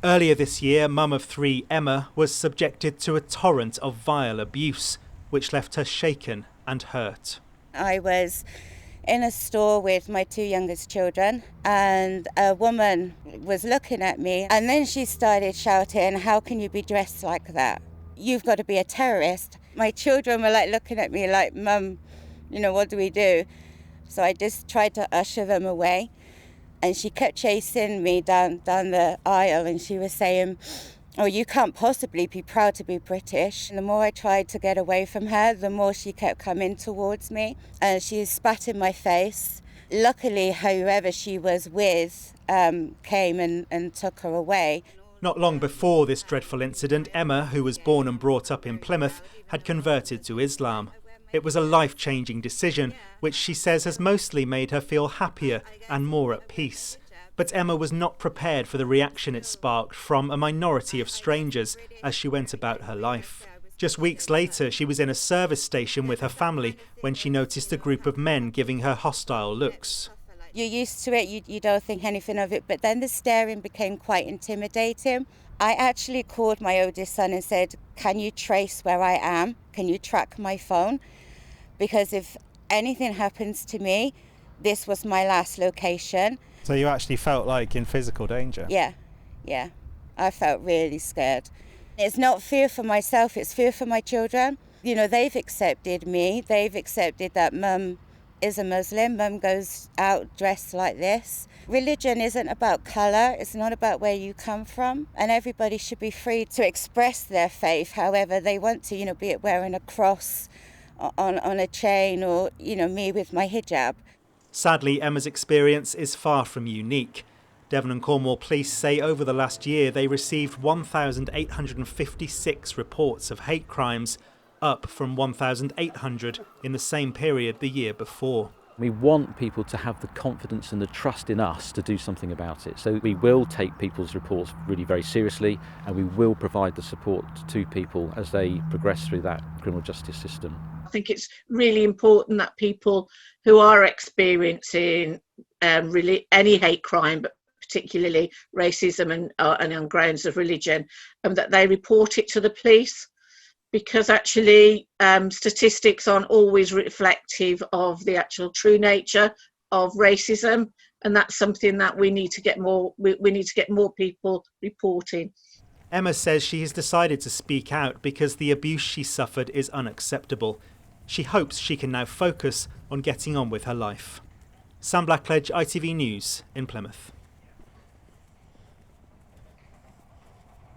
Earlier this year, mum of three, Emma, was subjected to a torrent of vile abuse, which left her shaken and hurt. I was in a store with my two youngest children, and a woman was looking at me, and then she started shouting, "How can you be dressed like that? You've got to be a terrorist." My children were looking at me like, "Mum, what do we do?" So I just tried to usher them away. And she kept chasing me down the aisle, and she was saying, "Oh, you can't possibly be proud to be British." And the more I tried to get away from her, the more she kept coming towards me. And she spat in my face. Luckily, whoever she was with came and took her away. Not long before this dreadful incident, Emma, who was born and brought up in Plymouth, had converted to Islam. It was a life-changing decision, which she says has mostly made her feel happier and more at peace. But Emma was not prepared for the reaction it sparked from a minority of strangers as she went about her life. Just weeks later, she was in a service station with her family when she noticed a group of men giving her hostile looks. You're used to it, you don't think anything of it, but then the staring became quite intimidating. I actually called my oldest son and said, "Can you trace where I am? Can you track my phone? Because if anything happens to me, this was my last location." So you actually felt like in physical danger? Yeah. I felt really scared. It's not fear for myself, it's fear for my children. They've accepted me. They've accepted that Mum is a Muslim. Mum goes out dressed like this. Religion isn't about colour. It's not about where you come from. And everybody should be free to express their faith however they want to, be it wearing a cross on a chain or, me with my hijab. Sadly, Emma's experience is far from unique. Devon and Cornwall Police say over the last year they received 1,856 reports of hate crimes, up from 1,800 in the same period the year before. We want people to have the confidence and the trust in us to do something about it. So we will take people's reports really very seriously, and we will provide the support to people as they progress through that criminal justice system. I think it's really important that people who are experiencing really any hate crime, but particularly racism and on grounds of religion, that they report it to the police, because actually statistics aren't always reflective of the actual true nature of racism, and that's something that we need to get more. We need to get more people reporting. Emma says she has decided to speak out because the abuse she suffered is unacceptable. She hopes she can now focus on getting on with her life. Sam Blackledge, ITV News in Plymouth.